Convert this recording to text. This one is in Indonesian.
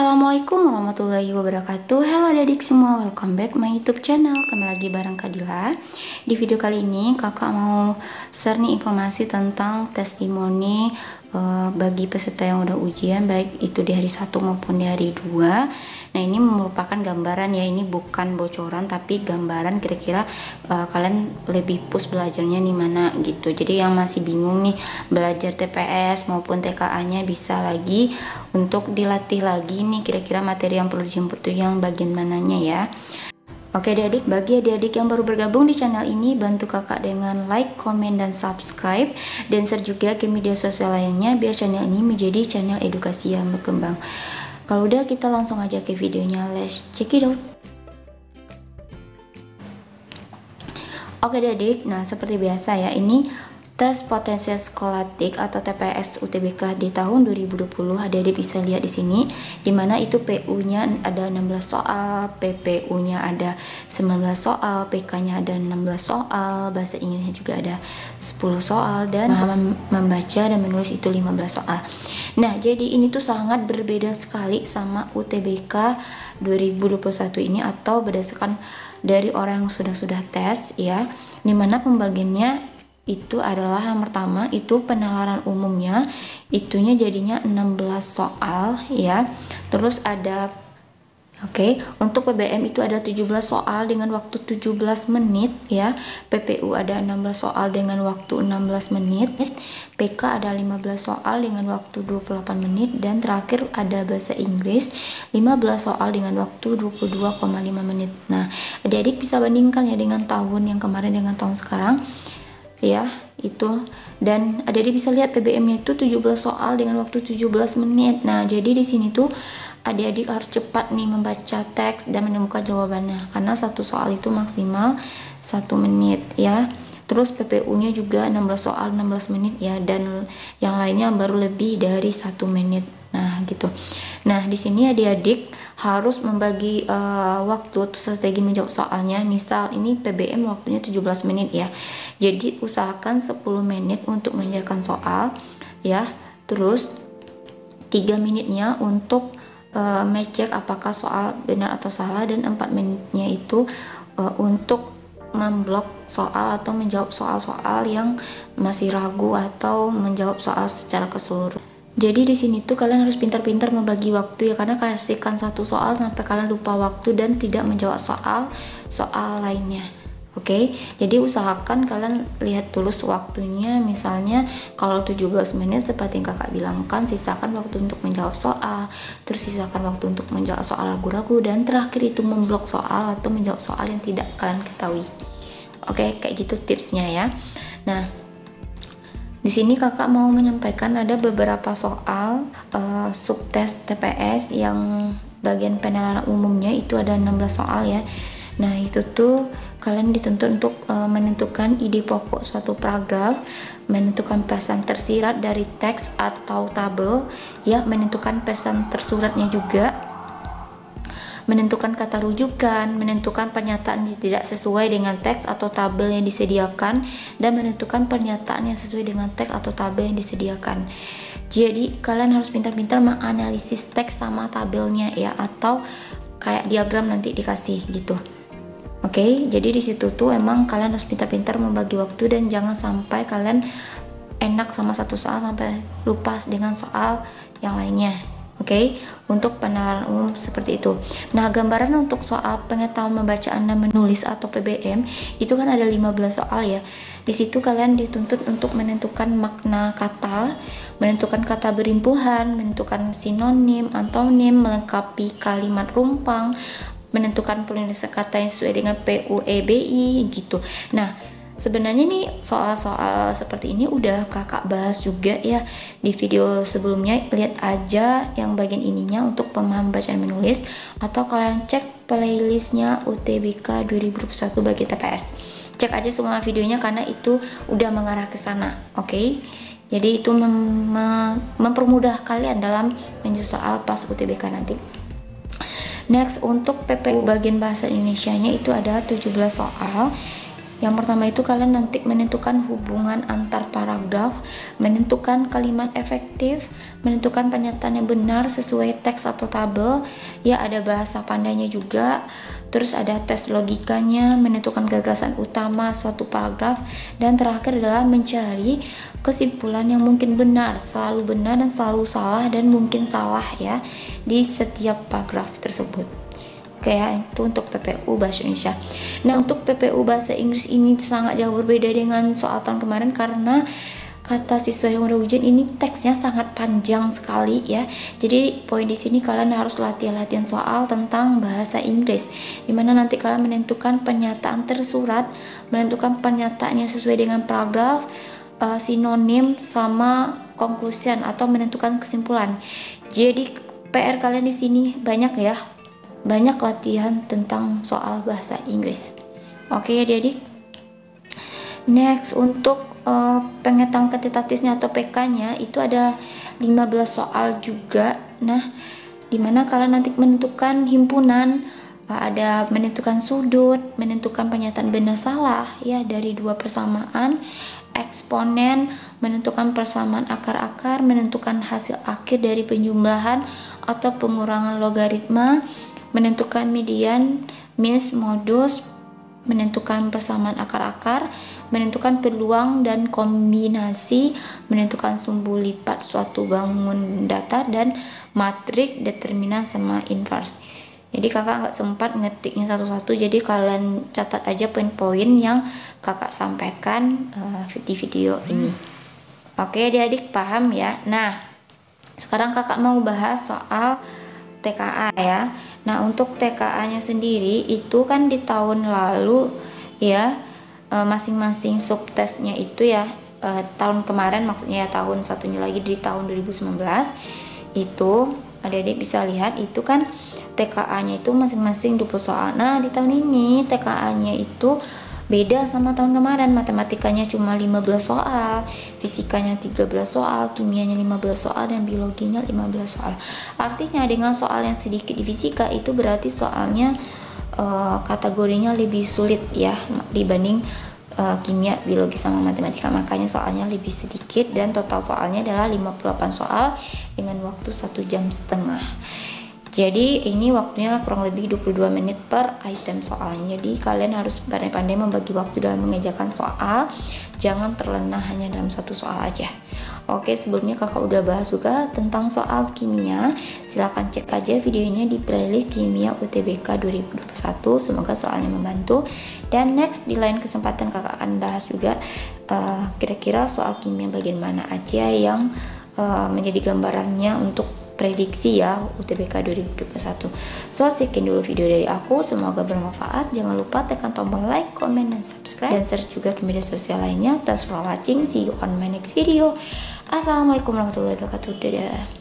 Assalamualaikum warahmatullahi wabarakatuh. Halo adik-adik semua, welcome back my YouTube channel. Kembali lagi bareng Kadila. Di video kali ini kakak mau share nih informasi tentang testimoni bagi peserta yang udah ujian, baik itu di hari 1 maupun di hari 2. Nah, ini merupakan gambaran ya, ini bukan bocoran tapi gambaran kira-kira kalian lebih push belajarnya nih mana gitu. Jadi yang masih bingung nih belajar TPS maupun TKA-nya bisa lagi untuk dilatih lagi nih kira-kira materi yang perlu dijemput tuh yang bagian mananya ya. Oke adik-adik, bagi adik-adik yang baru bergabung di channel ini, bantu kakak dengan like, komen, dan subscribe, dan share juga ke media sosial lainnya biar channel ini menjadi channel edukasi yang berkembang. Kalau udah, kita langsung aja ke videonya, let's check it out. Oke adik-adik, nah seperti biasa ya, ini tes potensial skolatik atau TPS UTBK di tahun 2020. Adik-adik bisa lihat di sini, dimana itu PU-nya ada 16 soal, PPU-nya ada 19 soal, PK-nya ada 16 soal, bahasa Inggrisnya juga ada 10 soal, dan pemahaman membaca dan menulis itu 15 soal. Nah, jadi ini tuh sangat berbeda sekali sama UTBK 2021 ini, atau berdasarkan dari orang yang sudah tes ya, dimana pembagiannya itu adalah yang pertama itu penalaran umumnya itunya jadinya 16 soal ya. Terus ada untuk PBM itu ada 17 soal dengan waktu 17 menit ya. PPU ada 16 soal dengan waktu 16 menit. PK ada 15 soal dengan waktu 28 menit, dan terakhir ada bahasa Inggris 15 soal dengan waktu 22,5 menit. Nah, adik-adik bisa bandingkan ya dengan tahun yang kemarin dengan tahun sekarang ya itu, dan adik-adik bisa lihat PBM-nya itu 17 soal dengan waktu 17 menit. Nah, jadi di sini tuh adik-adik harus cepat nih membaca teks dan menemukan jawabannya, karena satu soal itu maksimal 1 menit ya. Terus PPU-nya juga 16 soal 16 menit ya, dan yang lainnya baru lebih dari 1 menit. Nah, gitu. Nah, di sini adik-adik harus membagi waktu strategi menjawab soalnya. Misal ini PBM waktunya 17 menit ya. Jadi usahakan 10 menit untuk mengerjakan soal ya. Terus 3 menitnya untuk ngecek apakah soal benar atau salah, dan 4 menitnya itu untuk memblok soal atau menjawab soal-soal yang masih ragu atau menjawab soal secara keseluruhan. Jadi di sini tuh kalian harus pintar-pintar membagi waktu ya, karena kasihkan satu soal sampai kalian lupa waktu dan tidak menjawab soal lainnya. Oke, jadi usahakan kalian lihat dulu waktunya, misalnya kalau 17 menit seperti yang kakak bilangkan, sisakan waktu untuk menjawab soal, terus sisakan waktu untuk menjawab soal ragu-ragu, dan terakhir itu memblok soal atau menjawab soal yang tidak kalian ketahui. Oke, kayak gitu tipsnya ya. Nah, di sini kakak mau menyampaikan ada beberapa soal subtes TPS yang bagian penalaran umumnya itu ada 16 soal ya. Nah, itu tuh kalian dituntut untuk menentukan ide pokok suatu paragraf, menentukan pesan tersirat dari teks atau tabel ya, menentukan pesan tersuratnya juga, menentukan kata rujukan, menentukan pernyataan yang tidak sesuai dengan teks atau tabel yang disediakan, dan menentukan pernyataan yang sesuai dengan teks atau tabel yang disediakan. Jadi kalian harus pintar-pintar menganalisis teks sama tabelnya ya, atau kayak diagram nanti dikasih gitu. Oke, jadi di situ tuh emang kalian harus pintar-pintar membagi waktu, dan jangan sampai kalian enak sama satu soal sampai lupa dengan soal yang lainnya. Oke, untuk penalaran umum seperti itu. Nah, gambaran untuk soal pengetahuan membaca dan menulis atau PBM itu kan ada 15 soal ya. Di situ kalian dituntut untuk menentukan makna kata, menentukan kata berimpuhan, menentukan sinonim, antonim, melengkapi kalimat rumpang, menentukan penulisan kata yang sesuai dengan PUEBI gitu. Nah, sebenarnya nih soal-soal seperti ini udah kakak bahas juga ya di video sebelumnya. Lihat aja yang bagian ininya untuk pemahaman bacaan menulis, atau kalian cek playlistnya UTBK 2021 bagi TPS. Cek aja semua videonya karena itu udah mengarah ke sana. Oke? Jadi itu mempermudah kalian dalam menjawab soal pas UTBK nanti. Next, untuk PPU bagian bahasa Indonesianya itu ada 17 soal Yang pertama itu kalian nanti menentukan hubungan antar paragraf, menentukan kalimat efektif, menentukan pernyataan yang benar sesuai teks atau tabel. Ya, ada bahasa pandainya juga. Terus ada tes logikanya, menentukan gagasan utama suatu paragraf, dan terakhir adalah mencari kesimpulan yang mungkin benar, selalu benar dan selalu salah, dan mungkin salah ya di setiap paragraf tersebut. Oke ya, itu untuk PPU Bahasa Indonesia. Nah, untuk PPU Bahasa Inggris ini sangat jauh berbeda dengan soal tahun kemarin karena kata siswa yang udah ujian ini teksnya sangat panjang sekali ya. Jadi poin di sini kalian harus latihan soal tentang bahasa Inggris, dimana nanti kalian menentukan pernyataan tersurat, menentukan pernyataan yang sesuai dengan paragraf, sinonim sama conclusion atau menentukan kesimpulan. Jadi PR kalian di sini banyak ya, banyak latihan tentang soal bahasa Inggris. Oke ya adik. Next, untuk pengetahuan kuantitatifnya atau PK-nya itu ada 15 soal juga. Nah, dimana kalian nanti menentukan himpunan, ada menentukan sudut, menentukan pernyataan benar salah ya dari dua persamaan, eksponen, menentukan persamaan akar-akar, menentukan hasil akhir dari penjumlahan atau pengurangan logaritma, menentukan median, means, modus, menentukan persamaan akar-akar, menentukan peluang dan kombinasi, menentukan sumbu lipat suatu bangun datar, dan matrik, determinan, sama inverse. Jadi kakak nggak sempat ngetiknya satu-satu, jadi kalian catat aja poin-poin yang kakak sampaikan di video ini. Oke adik-adik, paham ya? Nah, sekarang kakak mau bahas soal TKA ya. Nah, untuk TKA-nya sendiri itu kan di tahun lalu ya, masing-masing subtesnya itu ya, tahun kemarin maksudnya ya, tahun satunya lagi di tahun 2019 itu adik-adik bisa lihat itu kan TKA-nya itu masing-masing 20 soal. Nah, di tahun ini TKA-nya itu beda sama tahun kemarin. Matematikanya cuma 15 soal, fisikanya 13 soal, kimianya 15 soal, dan biologinya 15 soal. Artinya dengan soal yang sedikit di fisika itu berarti soalnya kategorinya lebih sulit ya dibanding kimia, biologi, sama matematika. Makanya soalnya lebih sedikit dan total soalnya adalah 58 soal dengan waktu 1,5 jam. Jadi ini waktunya kurang lebih 22 menit per item soalnya. Jadi kalian harus pandai-pandai membagi waktu dalam mengerjakan soal. Jangan terlena hanya dalam satu soal aja. Oke, sebelumnya kakak udah bahas juga tentang soal kimia. Silahkan cek aja videonya di playlist Kimia UTBK 2021. Semoga soalnya membantu. Dan next di lain kesempatan kakak akan bahas juga kira-kira soal kimia bagian mana aja yang menjadi gambarannya untuk prediksi ya UTBK 2021. So, sekian dulu video dari aku, semoga bermanfaat. Jangan lupa tekan tombol like, comment, dan subscribe, dan share juga ke media sosial lainnya. Thanks for watching, see you on my next video. Assalamualaikum warahmatullahi wabarakatuh. Dadah.